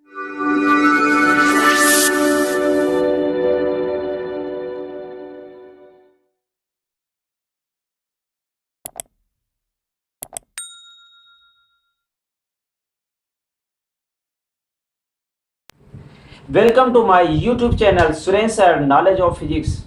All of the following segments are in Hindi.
Welcome to my YouTube channel Suren Sir Knowledge of Physics.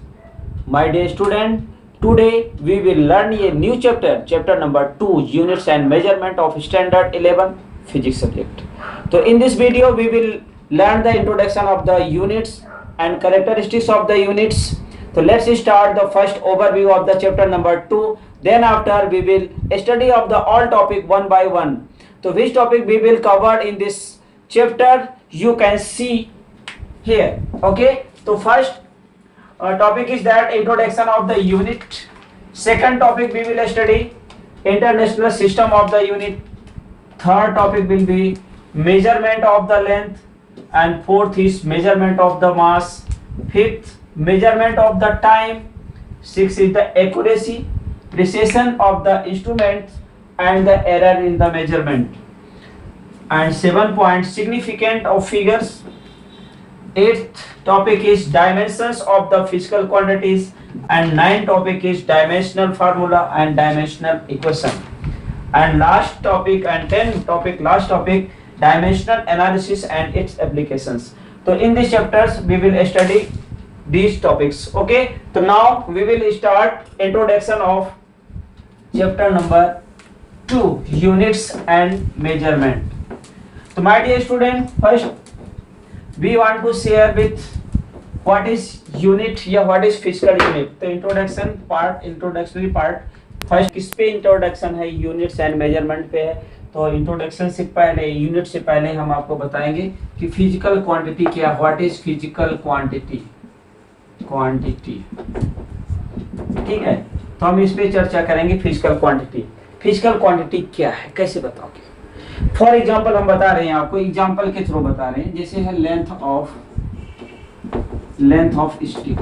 My dear student, today we will learn a new chapter number 2, Units and Measurement of Standard 11 Physics subject. So in this video we will learn the introduction of the units and characteristics of the units. So let's start the first overview of the chapter number 2. Then after we will study of the all topic one by one. So which topic we will cover in this chapter you can see here. Okay, so first topic is that introduction of the unit. Second topic we will study international system of the unit. Third topic will be measurement of the length, and fourth is measurement of the mass. Fifth, measurement of the time. Sixth is the accuracy, precision of the instrument, and the error in the measurement. And 7 point significant of figures. Eighth topic is dimensions of the physical quantities, and ninth topic is dimensional formula and dimensional equation. And last topic and 10th topic, last topic, dimensional analysis and its applications. So in these chapters we will study these topics. Okay, so now we will start introduction of chapter number 2, units and measurement. So my dear student, first we want to share with what is unit या what is physical unit. तो introductory part फर्स्ट किस पे इंट्रोडक्शन है, यूनिट्स एंड मेजरमेंट पे है. तो इंट्रोडक्शन से पहले, यूनिट से पहले हम आपको बताएंगे कि फिजिकल क्वांटिटी क्या, व्हाट इज फिजिकल क्वांटिटी. ठीक है, तो हम इस पे चर्चा करेंगे. फिजिकल क्वांटिटी क्या है, कैसे बताओगे. फॉर एग्जाम्पल हम बता रहे हैं आपको, एग्जाम्पल के थ्रू बता रहे हैं. जैसे है length of stick.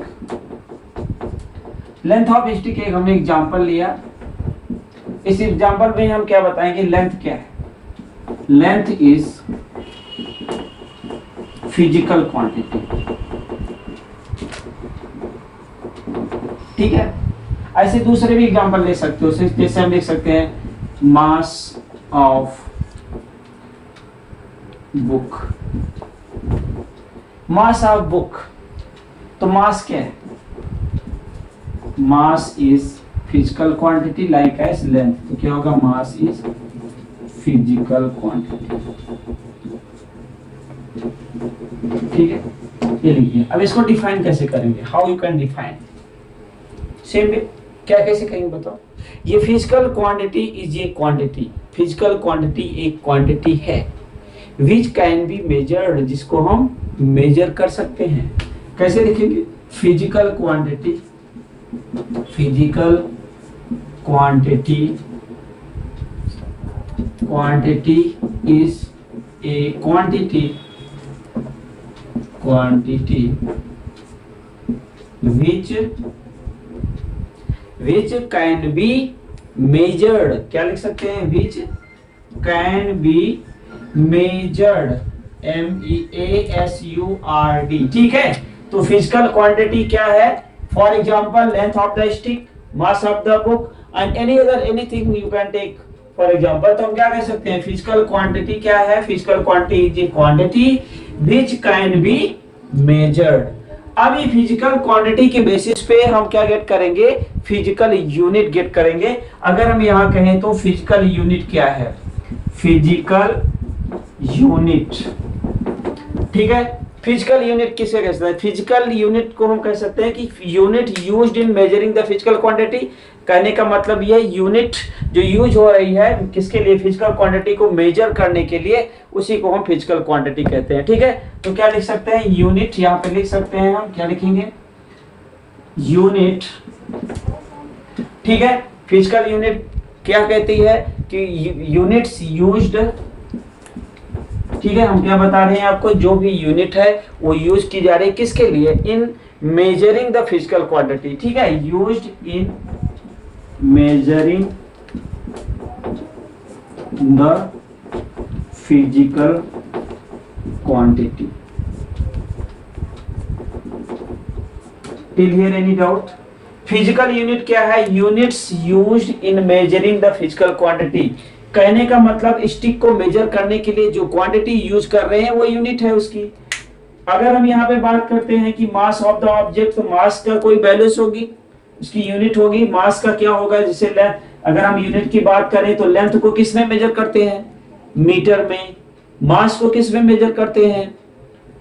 Length of stick एक हमने एग्जाम्पल लिया. इस एग्जाम्पल में हम क्या बताएंगे, लेंथ क्या है. Length is physical quantity. ठीक है, ऐसे दूसरे भी एग्जाम्पल ले सकते हो. जैसे हम लिख सकते हैं mass of book. Mass of book, तो मास क्या है, mass is physical quantity like as length. तो क्या होगा, मास इज फिजिकल क्वांटिटी. ठीक है, ये लिखिए. अब इसको डिफाइन कैसे करेंगे, how you can define. Same way क्या कैसे कहेंगे बताओ. ये physical quantity is a quantity. Physical quantity एक क्वांटिटी है विच कैन बी मेजर्ड, जिसको हम मेजर कर सकते हैं. कैसे लिखेंगे, physical quantity is a quantity which can be measured. क्या लिख सकते हैं, which can be measured, MEASURD. ठीक है, तो फिजिकल क्वांटिटी क्या है, for example length of the stick, mass of the book and anything you can take for example. तो हम क्या कह सकते हैं, फिजिकल क्वांटिटी क्या है, physical quantity is a quantity which can be measured. अब ये फिजिकल क्वांटिटी के बेसिस पे हम क्या गेट करेंगे, फिजिकल यूनिट गेट करेंगे. अगर हम यहाँ कहें तो फिजिकल यूनिट क्या है, फिजिकल यूनिट. ठीक है, फिजिकल यूनिट किसे कह सकते हैं, फिजिकल यूनिट को हम कह सकते हैं कि unit used in measuring the physical quantity. कहने का मतलब यह यूनिट जो यूज हो रही है किसके लिए, फिजिकल क्वांटिटी को मेजर करने के लिए, उसी को हम फिजिकल क्वांटिटी कहते हैं. ठीक है, तो क्या लिख सकते हैं, यूनिट. यहाँ पे लिख सकते हैं हम, क्या लिखेंगे, यूनिट. ठीक है, फिजिकल यूनिट क्या कहती है कि यूनिट्स यूज्ड. ठीक है, हम क्या बता रहे हैं आपको, जो भी यूनिट है वो यूज की जा रही है किसके लिए, इन मेजरिंग द फिजिकल क्वांटिटी. ठीक है, used in measuring the physical quantity. Till here any doubt? Physical unit क्या है? Units used in measuring the physical quantity. कहने का मतलब स्टिक को मेजर करने के लिए जो क्वांटिटी यूज कर रहे हैं वो यूनिट है उसकी। अगर हम यहाँ पे बात करते हैं कि मास ऑफ द ऑब्जेक्ट, तो मास का कोई वैल्यूज होगी, उसकी यूनिट होगी। मास का क्या होगा? जैसे अगर हम यूनिट की बात करें तो लेंथ को किस में मेजर करते हैं? मीटर में। मास को किस में मेजर करते हैं?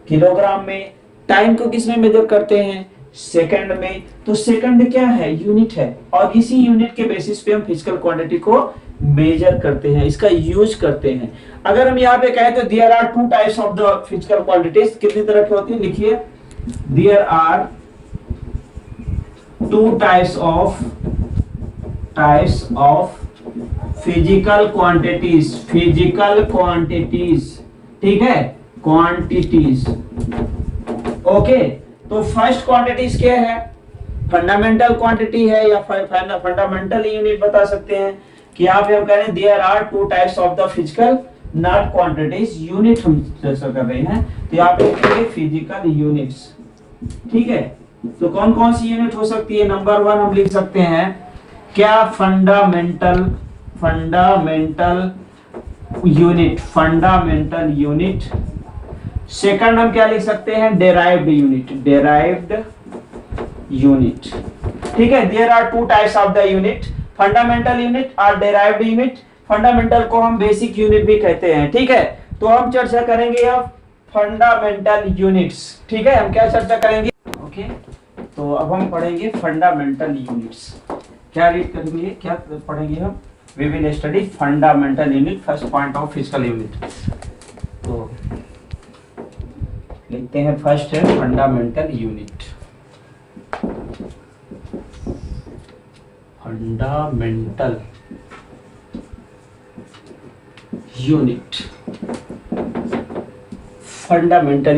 किलोग्राम में। टाइम को किस में मेजर करते हैं? सेकंड में। तो सेकंड क्या है? यूनिट है, और इसी यूनिट के बेसिस पे हम फिजिकल क्वांटिटी को मेजर करते हैं, इसका यूज करते हैं। अगर हम यहाँ पे कहें तो there are two types of the physical quantities. कितनी तरह की होती है? लिखिए, there are two types of physical quantities. Physical quantities, ठीक है, क्वांटिटीज। ओके, तो फर्स्ट क्वांटिटीज क्या है? फंडामेंटल क्वांटिटी है, या फंडामेंटल यूनिट बता सकते हैं। कि यहाँ पे हम कह रहे हैं there are two types of the physical not quantities, unit हम जैसा कर रहे हैं, तो यहाँ पे लिखेंगे फिजिकल यूनिट्स, ठीक है। तो कौन कौन सी यूनिट हो सकती है? नंबर 1 हम लिख सकते हैं क्या? Fundamental unit. सेकंड हम क्या लिख सकते हैं? डेराइव्ड यूनिट, ठीक है। There are two types of the unit, fundamental unit और डेराइव्ड यूनिट। फंडामेंटल को हम बेसिक यूनिट भी कहते हैं, ठीक है। तो हम चर्चा करेंगे अब फंडामेंटल यूनिट्स, ठीक है। हम क्या चर्चा करेंगे? ओके, तो अब हम पढ़ेंगे फंडामेंटल यूनिट्स। क्या रीड करेंगे, क्या पढ़ेंगे हम? We will study fundamental unit, first point of physical unit. तो लिखते हैं, फर्स्ट है फंडामेंटल यूनिट। फंडामेंटल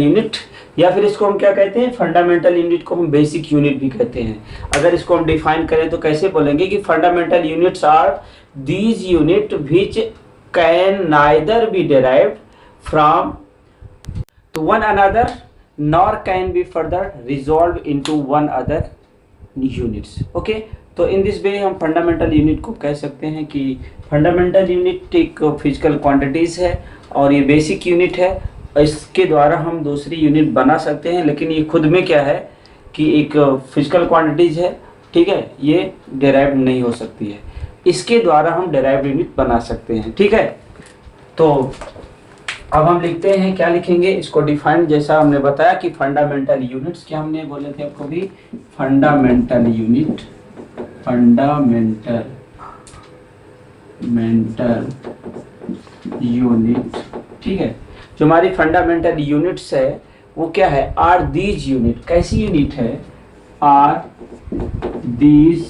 यूनिट, या फिर इसको हम क्या कहते हैं? फंडामेंटल यूनिट को हम बेसिक यूनिट भी कहते हैं। अगर इसको हम डिफाइन करें तो कैसे बोलेंगे कि fundamental units are these unit which can neither be derived from to one another nor can be further resolved into one other units. Okay, तो इन दिस वे हम फंडामेंटल यूनिट को कह सकते हैं कि फंडामेंटल यूनिट एक फिजिकल क्वांटिटीज है और ये बेसिक यूनिट है। इसके द्वारा हम दूसरी यूनिट बना सकते हैं, लेकिन ये खुद में क्या है कि एक फिजिकल क्वांटिटीज है, ठीक है, ये डेराइव नहीं हो सकती है। इसके द्वारा हम डेराइव यूनिट बना सकते हैं, ठीक है। तो अब हम लिखते हैं, क्या लिखेंगे? इसको डिफाइन जैसा हमने बताया कि फंडामेंटल यूनिट्स, क्या हमने बोले थे आपको भी? फंडामेंटल यूनिट, ठीक है। जो हमारी फंडामेंटल यूनिट्स है वो क्या है? Are these unit. कैसी यूनिट है? आर दीज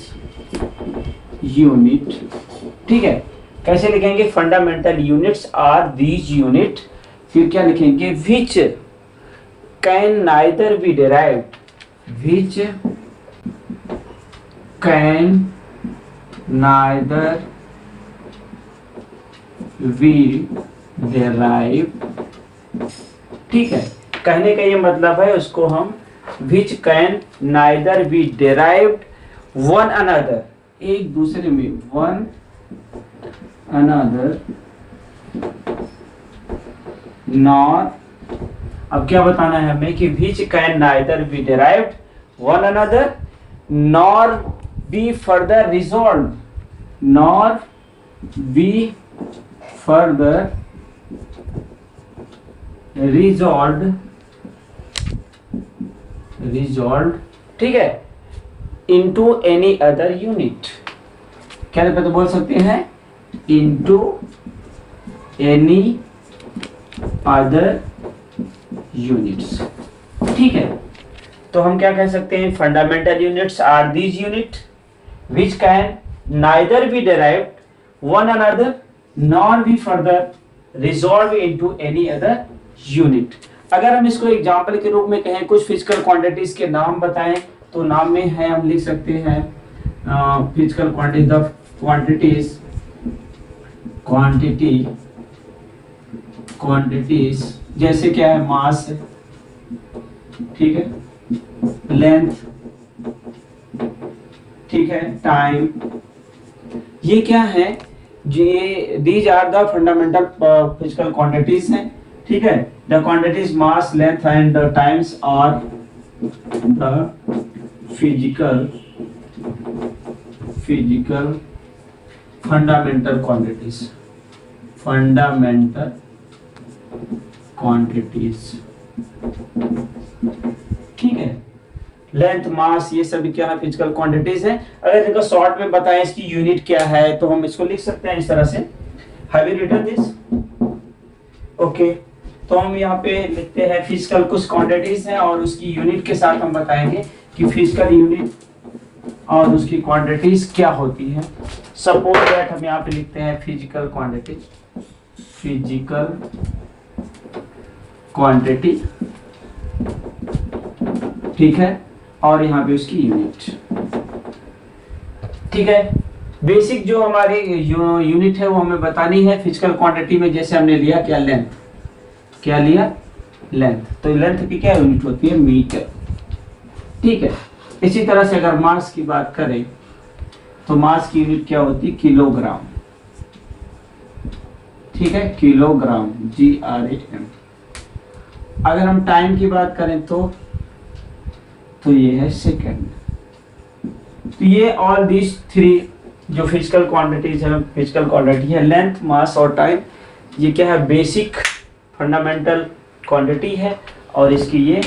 यूनिट, ठीक है। कैसे लिखेंगे? Fundamental units are these unit, फिर क्या लिखेंगे? Which can neither be derived, which can neither be derived, ठीक है। कहने का ये मतलब है, उसको हम which can neither be derived one another, एक दूसरे में, वन अनदर नॉर। अब क्या बताना है हमें कि विच can neither be derived one another nor be further resolve, nor be further resolve, ठीक है, इनटू एनी अदर यूनिट। क्या तो बोल सकते हैं? इनटू एनी अदर यूनिट्स, ठीक है। तो हम क्या कह सकते हैं? Fundamental units are these unit which can neither be derived one another nor be further resolve into any other unit. अगर हम इसको एग्जांपल के रूप में कहें, कुछ फिजिकल क्वांटिटीज के नाम बताएं, तो नाम में है, हम लिख सकते हैं फिजिकल क्वांटिटीज जैसे क्या है, मास है, ठीक है, लेंथ, ठीक है, टाइम, ये क्या है, ये these are the fundamental physical quantities हैं, ठीक है। The quantities mass, length and the times are the physical fundamental quantities, ठीक है। लेंथ, मास, ये सभी क्या है, फिजिकल क्वांटिटीज हैं। अगर इनका शॉर्ट में बताएं इसकी यूनिट क्या है, तो हम इसको लिख सकते हैं इस तरह से। Have you written this? Okay, तो हम यहाँ पे लिखते हैं फिजिकल कुछ क्वांटिटीज हैं और उसकी यूनिट के साथ हम बताएंगे कि फिजिकल यूनिट और उसकी क्वांटिटीज क्या होती है। सपोज दैट हम यहाँ पे लिखते हैं फिजिकल क्वांटिटी, ठीक है, और यहाँ पे उसकी यूनिट, ठीक है। बेसिक जो हमारी यूनिट है वो हमें बतानी है फिजिकल क्वांटिटी में। जैसे हमने लिया क्या, लेंथ, क्या लिया, लेंथ, तो लेंथ की क्या यूनिट होती है, मीटर, ठीक है। इसी तरह से अगर मास की बात करें तो मास की यूनिट क्या होती है, किलोग्राम, ठीक है, किलोग्राम, GRAM। अगर हम टाइम की बात करें तो ये है सेकंड। तो ये ऑल दिस थ्री जो फिजिकल क्वांटिटीज है, फिजिकल क्वांटिटी है, लेंथ, मास और टाइम, ये क्या है, बेसिक फंडामेंटल क्वांटिटी है और इसकी ये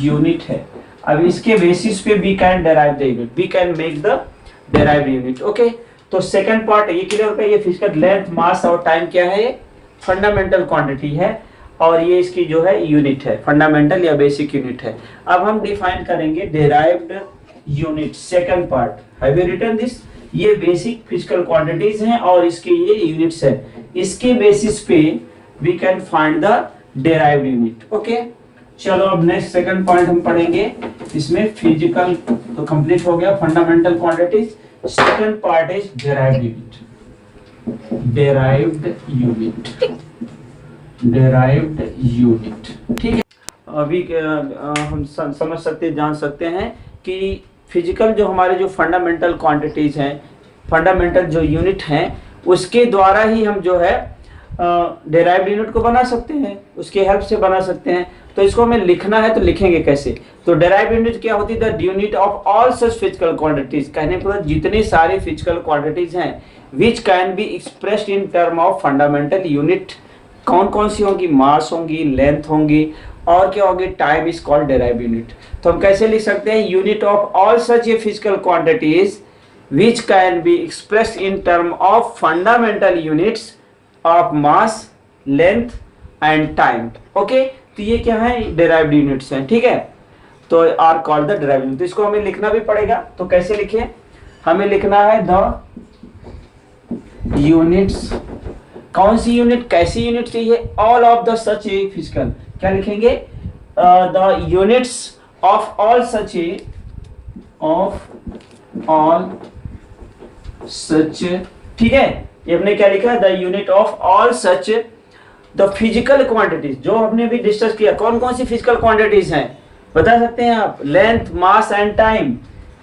यूनिट है। अब इसके बेसिस पे we can derive the unit, we can make the derive unit. Okay, तो सेकंड पार्ट ये क्लियर होता है। ये फिजिकल लेंथ, मास और टाइम क्या है, ये फंडामेंटल क्वांटिटी है और ये इसकी जो है यूनिट है, फंडामेंटल या बेसिक यूनिट है। अब हम डिफाइन करेंगे derived unit, second part. Have you written this? ये बेसिक फिजिकल क्वांटिटीज हैं और इसके ये यूनिट्स है। इसके बेसिस पे we can find the derived unit. Okay, चलो अब नेक्स्ट सेकंड पॉइंट हम पढ़ेंगे। इसमें फिजिकल तो कंप्लीट हो गया, fundamental quantities. Second part is derived unit, derived unit, ठीक है। अभी हम समझ सकते, जान सकते हैं कि फिजिकल जो हमारे जो फंडामेंटल क्वांटिटीज हैं, फंडामेंटल जो यूनिट हैं, उसके द्वारा ही हम जो है डेराइव्ड यूनिट को बना सकते हैं, उसके हेल्प से बना सकते हैं। तो इसको हमें लिखना है तो लिखेंगे कैसे? तो डेराइव्ड यूनिट क्या होती है? The unit of all such physical quantities, कहने पर जितनी सारी फिजिकल क्वांटिटीज हैं which can be expressed in term of fundamental unit. कौन कौन सी होंगी? मास होंगी, लेंथ होंगी और क्या होगी? Time is called derived unit. तो हम कैसे लिख सकते हैं? Unit of all such a physical quantities which can be expressed in term of fundamental units of mass, length and time. Okay, तो ये क्या है? derived units हैं, ठीक है। तो are called the derived units। तो इसको हमें लिखना भी पड़ेगा, तो कैसे लिखें? हमें लिखना है the units। कौन सी यूनिट, कैसी यूनिट चाहिए? all of the such a physical, क्या लिखेंगे? the units of all such a, of all सच, ठीक है। ये हमने क्या लिखा? The unit of all such the physical quantities, जो हमने भी डिस्कस किया। कौन कौन सी फिजिकल क्वांटिटीज हैं बता सकते हैं आप? Length, mass and time.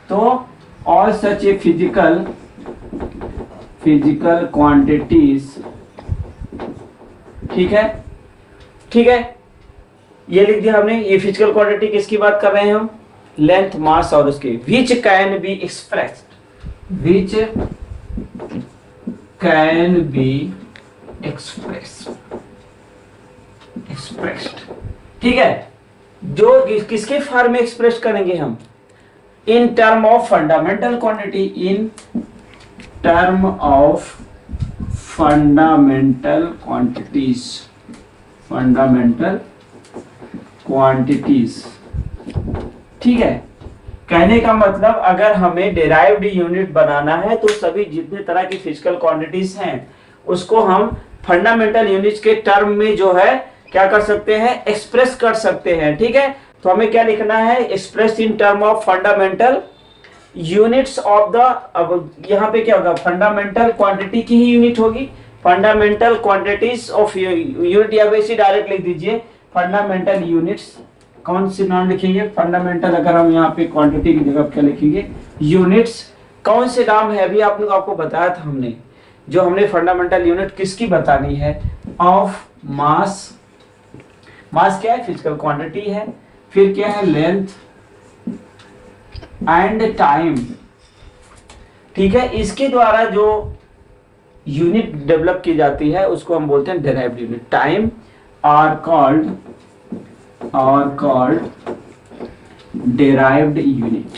तो all such a physical quantities, ठीक है, ठीक है, ये लिख दिया हमने। ये फिजिकल क्वांटिटी किसकी बात कर रहे हैं हम? लेंथ, मास और उसके which can be expressed, which can be expressed, ठीक है। जो किसके फॉर्म में एक्सप्रेस करेंगे हम? In term of fundamental quantity, in term of fundamental quantities, ठीक है। कहने का मतलब अगर हमें डेराइव्ड यूनिट बनाना है तो सभी जितने तरह की फिजिकल क्वांटिटीज हैं उसको हम फंडामेंटल यूनिट्स के टर्म में जो है क्या कर सकते हैं? एक्सप्रेस कर सकते हैं, ठीक है। तो हमें क्या लिखना है? Express in term of fundamental units of the, अब यहाँ पे क्या होगा? फंडामेंटल क्वांटिटी की ही यूनिट होगी, फंडामेंटल क्वांटिटीज ऑफ यूनिट, या वैसे डायरेक्ट लिख दीजिए फंडामेंटल यूनिट्स, कौन सी नाम लिखेंगे? फंडामेंटल, अगर हम यहाँ पे क्वांटिटी की जगह क्या लिखेंगे? यूनिट्स। कौन से नाम है? अभी आप लोग आपको बताया था हमने, जो हमने फंडामेंटल यूनिट किसकी बतानी है? Of mass. मास क्या है? फिजिकल क्वांटिटी है। फिर क्या है? Length and time. ठीक है, इसके द्वारा जो यूनिट डेवलप की जाती है उसको हम बोलते हैं derived unit. Time are called derived unit.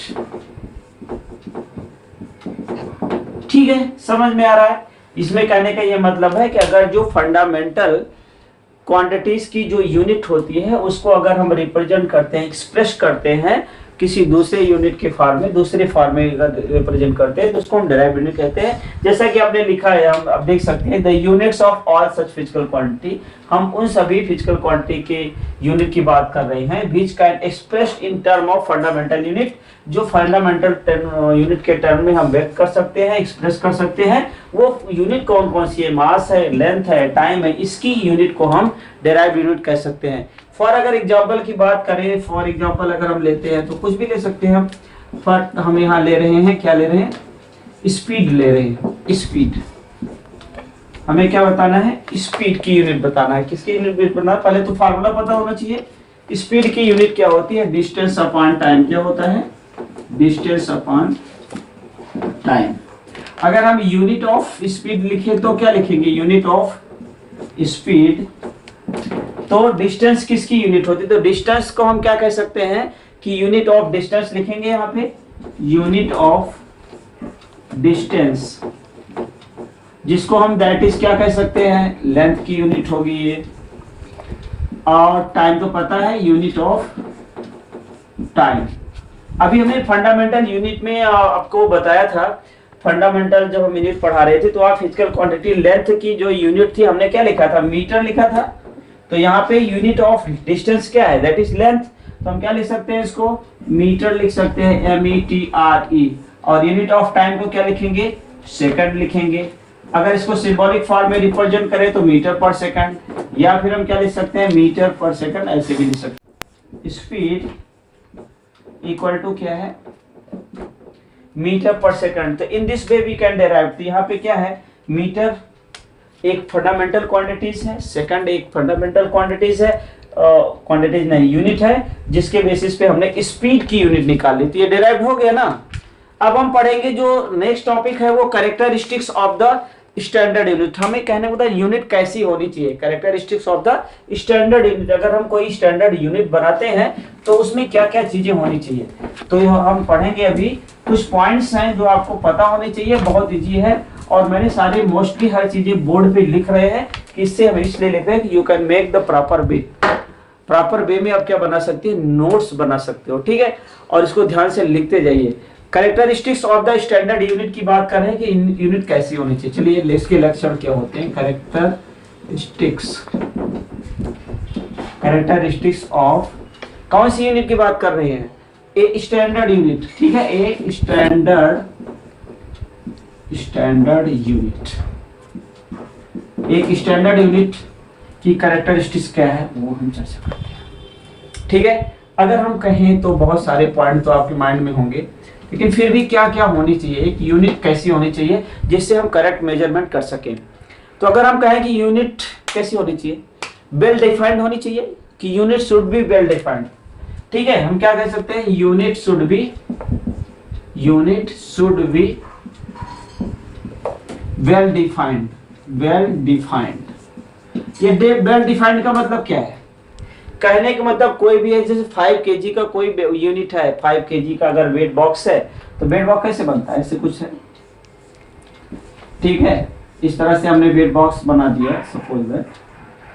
ठीक है, समझ में आ रहा है? इसमें कहने का ये मतलब है कि अगर जो फंडामेंटल क्वांटिटीज की जो यूनिट होती है उसको अगर हम रिप्रेजेंट करते हैं, एक्सप्रेस करते हैं किसी दूसरे यूनिट के फॉर्म में, दूसरे फॉर्म में रिप्रेजेंट करते हैं तो उसको हम डेराइव्ड यूनिट कहते हैं। जैसा कि आपने लिखा है, हम आप देख सकते हैं, the units of all such physical quantity. हम उन सभी फिजिकल क्वांटिटी के यूनिट की बात कर रहे हैं which can express in term of fundamental unit, जो फंडामेंटल यूनिट के टर्म में हम व्यक्त कर सकते हैं, एक्सप्रेस कर सकते हैं। वो यूनिट कौन कौन सी है? मास है, लेंथ है, टाइम है, इसकी यूनिट को हम डेराइव्ड यूनिट कह सकते हैं। फॉर अगर एग्जाम्पल की बात करें, फॉर एग्जाम्पल अगर हम लेते हैं तो कुछ भी ले सकते हैं हम। फॉर हम यहाँ ले रहे हैं, क्या ले रहे हैं? स्पीड ले रहे हैं। स्पीड, हमें क्या बताना है? स्पीड की यूनिट बताना है। किसकी यूनिट बताना है? पहले तो फार्मूला पता होना चाहिए। स्पीड की यूनिट क्या होती है? Distance upon time. क्या होता है? Distance upon time. अगर हम यूनिट ऑफ स्पीड लिखे तो क्या लिखेंगे? Unit of speed. तो डिस्टेंस किसकी यूनिट होती है? तो डिस्टेंस को हम क्या कह सकते हैं कि यूनिट ऑफ डिस्टेंस लिखेंगे यहाँ पे। यूनिट ऑफ डिस्टेंस, जिसको हम दैट इज क्या कह सकते हैं? लेंथ की यूनिट होगी ये। और टाइम तो पता है, यूनिट ऑफ टाइम। अभी हमने फंडामेंटल यूनिट में आपको बताया था, फंडामेंटल जब हम यूनिट पढ़ा रहे थे तो आप फिजिकल क्वांटिटी लेंथ की जो यूनिट थी हमने क्या लिखा था? मीटर लिखा था। तो यहाँ पे यूनिट ऑफ डिस्टेंस क्या है? That is length. तो हम क्या लिख सकते हैं? इसको मीटर लिख सकते हैं, METRE। और यूनिट ऑफ टाइम को क्या लिखेंगे? सेकंड लिखेंगे। अगर इसको सिंबॉलिक फॉर्म में रिप्रेजेंट करें तो मीटर पर सेकंड, या फिर हम क्या लिख सकते हैं? मीटर पर सेकंड, ऐसे भी लिख सकते हैं। स्पीड इक्वल टू क्या है? मीटर पर सेकंड। तो in this way we can derive. तो यहाँ पे क्या है? मीटर एक फंडामेंटल क्वांटिटीज है, सेकंड एक फंडामेंटल क्वांटिटीज है, क्वांटिटीज नहीं यूनिट है, जिसके बेसिस पे हमने स्पीड की यूनिट निकाल ली। तो ये डेराइव हो गया ना। अब हम पढ़ेंगे जो नेक्स्ट टॉपिक है वो characteristics of the standard unit. हमें कहने को यूनिट कैसी होनी चाहिए, characteristics of the standard unit. अगर हम कोई स्टैंडर्ड यूनिट बनाते हैं तो उसमें क्या क्या चीजें होनी चाहिए, तो हम पढ़ेंगे। अभी कुछ पॉइंट्स हैं जो आपको पता होने चाहिए, बहुत इजी है। और मैंने सारे मोस्टली हर चीजें बोर्ड पे लिख रहे हैं कि इससे हम इसलिए लिख रहे हैं कि you can make the proper way. Proper way में आप क्या बना सकते हैं? नोट्स बना सकते हो। ठीक है, और इसको ध्यान से लिखते जाइए। Characteristics of the standard unit की बात कर रहे हैं कि यूनिट कैसी होनी चाहिए। चलिए इसके लक्षण क्या होते हैं? कैरेक्टरिस्टिक्स ऑफ कौन सी यूनिट की बात कर रहे हैं? A standard unit. ठीक है, ए स्टैंडर्ड यूनिट। एक स्टैंडर्ड यूनिट की कैरेक्टरिस्टिक्स क्या है वो हम चर्चा करते हैं। ठीक है, अगर हम कहें तो बहुत सारे पॉइंट तो आपके माइंड में होंगे, लेकिन फिर भी क्या क्या होनी चाहिए, एक यूनिट कैसी होनी चाहिए जिससे हम करेक्ट मेजरमेंट कर सकें। तो अगर हम कहें कि यूनिट कैसी होनी चाहिए? वेल डिफाइंड होनी चाहिए, कि unit should be well defined. ठीक है, हम क्या कह सकते हैं? Unit should be well defined. ये वेल डिफाइंड का मतलब क्या है? कहने का मतलब कोई भी है, जैसे 5 kg का कोई यूनिट है, 5 kg का अगर वेट बॉक्स है तो वेट बॉक्स कैसे बनता है? ऐसे कुछ है। ठीक है, इस तरह से हमने वेट बॉक्स बना दिया सपोज दैट।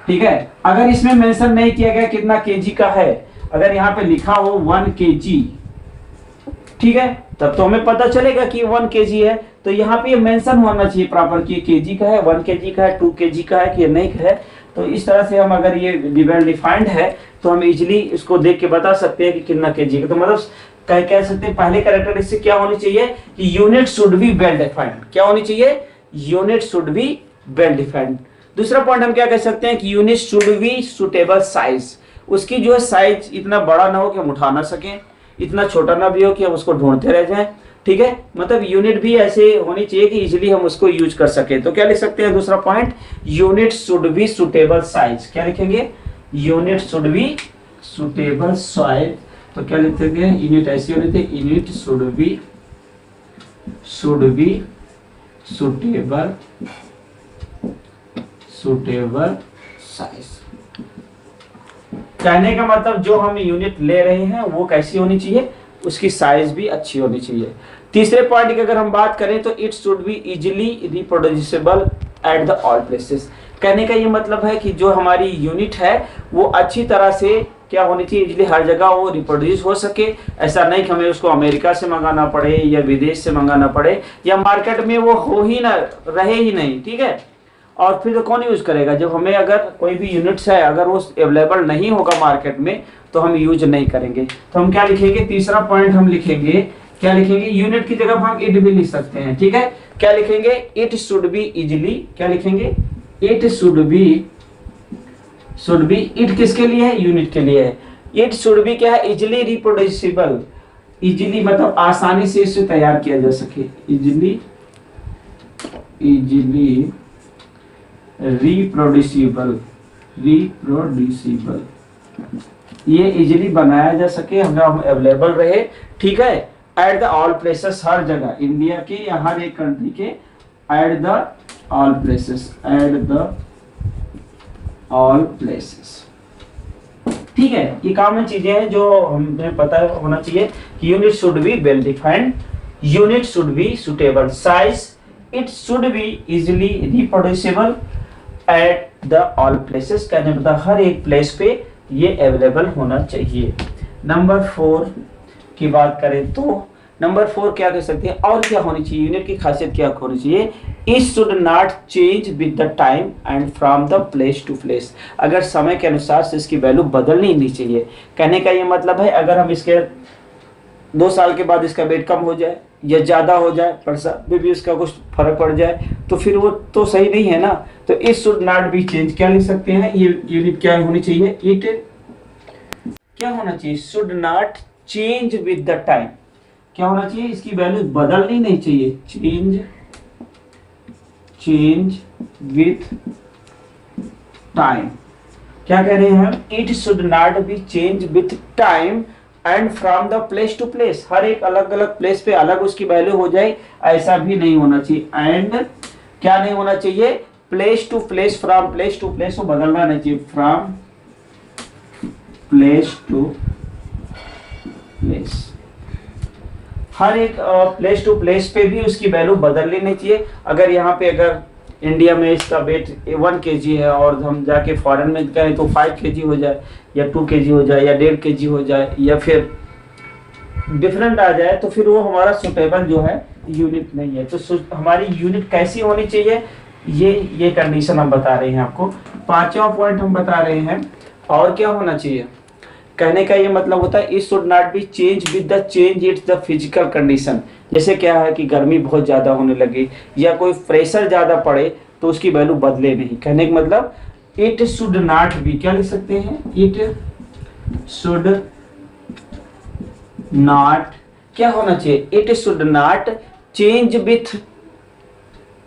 ठीक है, अगर इसमें मेंशन नहीं किया गया कितना केजी का है, अगर यहाँ पे लिखा हो 1 kg, ठीक है, तब तो हमें पता चलेगा कि 1 kg है। तो यहाँ पे मेंशन होना चाहिए प्रॉपर कि केजी का है, 1 kg का है, 2 kg का है कि नहीं है। तो इस तरह से हम अगर ये वेल डिफाइंड है तो हम इजीली इसको देख के बता सकते हैं कि कितना केजी का। तो मतलब कह सकते हैं पहले कैरेक्टरिस्टिक क्या होनी चाहिए कि unit should be well defined. क्या होनी चाहिए? Unit should be well defined. दूसरा पॉइंट हम क्या कह सकते हैं कि unit should be suitable size. उसकी जो है साइज इतना बड़ा ना हो कि हम उठा ना सकें, इतना छोटा ना भी हो कि हम उसको ढूंढते रह जाएं। ठीक है, मतलब यूनिट भी ऐसे होनी चाहिए कि इजीली हम उसको यूज कर सके। तो क्या लिख सकते हैं दूसरा point, unit should be suitable size. क्या लिखेंगे, unit should be suitable size. तो क्या लिखेंगे, यूनिट ऐसी होनी चाहिए, unit should be suitable size. कहने का मतलब जो हम यूनिट ले रहे हैं वो कैसी होनी चाहिए, उसकी साइज भी अच्छी होनी चाहिए। तीसरे पॉइंट की अगर हम बात करें तो it should be easily reproducible at the all places. कहने का ये मतलब है कि जो हमारी यूनिट है वो अच्छी तरह से क्या होनी चाहिए, इजीली हर जगह वो रिप्रोड्यूस हो सके। ऐसा नहीं कि हमें उसको अमेरिका से मंगाना पड़े या विदेश से मंगाना पड़े या मार्केट में वो हो ही ना, रहे ही नहीं। ठीक है, और फिर तो कौन यूज करेगा, जब हमें अगर कोई भी यूनिट्स है अगर वो अवेलेबल नहीं होगा मार्केट में तो हम यूज नहीं करेंगे। तो हम क्या लिखेंगे, तीसरा पॉइंट हम लिखेंगे, क्या लिखेंगे, यूनिट की जगह हम इट भी लिख सकते हैं। ठीक है, क्या लिखेंगे, इट शुड बी इजिली, क्या लिखेंगे, इट शुड बी, इट किसके लिए है, यूनिट के लिए है। इट शुड बी क्या है, इजिली रिप्रोड्यूसिबल। इजिली मतलब आसानी से इसे तैयार किया जा सके, इजिली रिप्रोड्यूसिबल, ये इजीली बनाया जा सके, अगर हम अवेलेबल रहे। ठीक है, एट द ऑल प्लेसेस, हर जगह, इंडिया के या हर एक कंट्री के, एट द ऑल प्लेसेस। ठीक है, ये कॉमन चीजें हैं जो हमें पता होना चाहिए कि unit should be well defined, unit should be suitable size, it should be easily reproducible at the all places. कहने मतलब हर एक प्लेस पे ये अवेलेबल होना चाहिए। नंबर 4 की बात करें तो नंबर 4 क्या कह सकते हैं, और क्या होनी चाहिए, यूनिट की खासियत क्या होनी चाहिए, it should not change with the time and from the place to place. अगर समय के अनुसार से इसकी वैल्यू बदलनी नहीं चाहिए। कहने का ये मतलब है अगर हम इसके 2 साल के बाद इसका वेट कम हो जाए या ज्यादा हो जाए, परसा भी इसका कुछ फर्क पड़ जाए तो फिर वो तो सही नहीं है ना। तो it should not be change, क्या लिख सकते हैं, ये यूनिट क्या होनी चाहिए, इट क्या होना चाहिए, should not change with the time. क्या होना चाहिए, इसकी वैल्यू बदलनी नहीं चाहिए, चेंज विद टाइम। क्या कह रहे हैं हम, it should not be change with time and from the place to place. हर एक अलग अलग प्लेस पे अलग उसकी वैल्यू हो जाए, ऐसा भी नहीं होना चाहिए। एंड क्या नहीं होना चाहिए, place to place, from place to place को बदलना नहीं चाहिए, फ्रॉम प्लेस टू प्लेस। हर एक प्लेस टू प्लेस पे भी उसकी वैल्यू बदलनी नहीं चाहिए। अगर यहाँ पे अगर इंडिया में इसका वेट 1 kg है और हम जाके फॉरेन में कहें तो 5 kg हो जाए या 2 kg हो जाए या 1.5 kg हो जाए या फिर डिफरेंट आ जाए, तो फिर वो हमारा सुटेबल जो है यूनिट नहीं है। तो हमारी यूनिट कैसी होनी चाहिए, ये कंडीशन हम बता रहे हैं आपको। 5वां पॉइंट हम बता रहे हैं, और क्या होना चाहिए, कहने का ये मतलब होता है it should not be change with the change it's the physical condition. जैसे क्या है कि गर्मी बहुत ज्यादा होने लगी या कोई प्रेशर ज्यादा पड़े तो उसकी वैल्यू बदले नहीं। कहने का मतलब इट शुड नॉट बी, क्या लिख सकते हैं, इट शुड नॉट, क्या होना चाहिए, it should not change with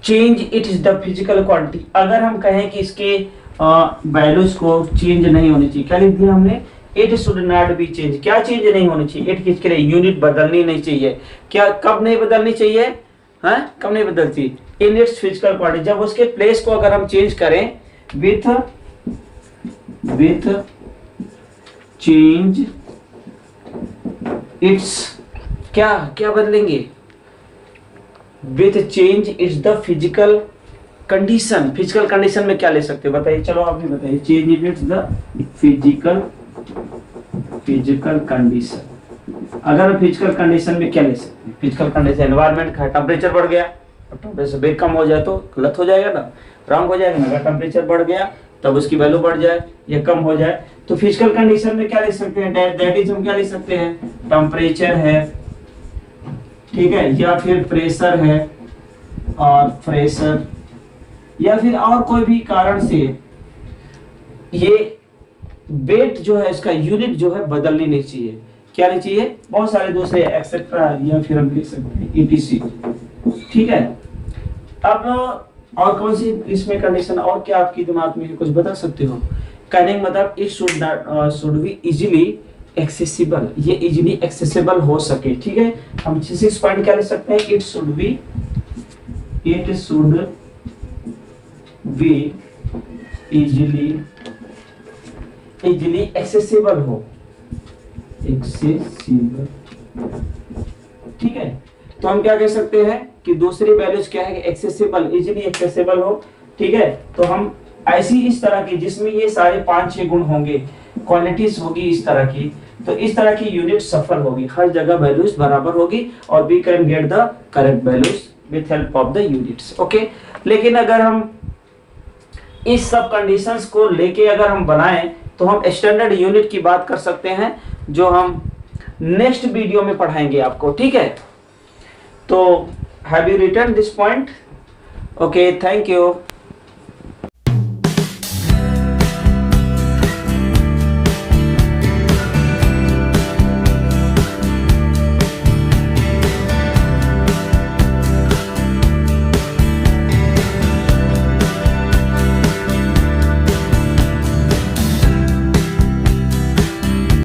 change it is the physical quantity. अगर हम कहें कि इसके वैल्यूज को चेंज नहीं होनी चाहिए, क्या लिख दिया हमने, it should not be change. क्या चेंज नहीं होनी चाहिए, इट किसके लिए, यूनिट बदलनी नहीं चाहिए। क्या कब नहीं बदलनी चाहिए, हाँ कब नहीं बदलती, इन इट्स फिजिकल क्वांटिटी, जब उसके प्लेस को अगर हम चेंज करें विथ चेंज इट्स, क्या बदलेंगे, with change it's the physical condition. Physical condition में क्या ले सकते हैं बताइए, चलो आप भी बताइए, change it's the physical condition. अगर फिजिकल कंडीशन में क्या ले सकते हैं, फिजिकल कंडीशन एनवायरनमेंट का टेम्परेचर बढ़ गया, अब टेम्परेचर वेट कम हो जाए तो गलत हो जाएगा ना, रॉन्ग हो जाएगा ना। अगर टेम्परेचर बढ़ गया तब उसकी वैल्यू बढ़ जाए या कम हो जाए, तो फिजिकल कंडीशन में क्या ले सकते हैं, दैट इज हम क्या ले सकते हैं, टेम्परेचर है, ठीक है, या फिर प्रेशर है, और प्रेशर या फिर और कोई भी कारण से ये वेट जो है इसका यूनिट जो है बदलनी नहीं चाहिए। क्या नहीं चाहिए? बहुत सारे दूसरे एक्सेट्रा या फिर हम लिख सकते हैं ईटीसी। ठीक है, अब और कौन सी इसमें कंडीशन और क्या आपकी दिमाग में कुछ बता सकते हो? कहने का मतलब it should be easily accessible, ये इजीली एक्सेसिबल हो सके। ठीक है, हम 6 पॉइंट क्या लिख सकते हैं? It should be easily accessible हो, एक्सेसिबल। ठीक है, तो हम क्या कह सकते हैं कि दूसरी वैल्यूज क्या है? एक्सेसिबल, इजीली एक्सेसिबल हो। ठीक है, तो हम ऐसी इस तरह की जिसमें ये सारे 5-6 गुण होंगे, क्वालिटीज होगी इस तरह की, तो इस तरह की यूनिट सफल होगी, हर जगह वैल्यूज बराबर होगी और we can get the correct values with help of the units. Okay, लेकिन अगर हम इस सब कंडीशंस को लेके अगर हम बनाएं तो हम स्टैंडर्ड यूनिट की बात कर सकते हैं, जो हम नेक्स्ट वीडियो में पढ़ाएंगे आपको। ठीक है, तो have you written this point? Okay, thank you.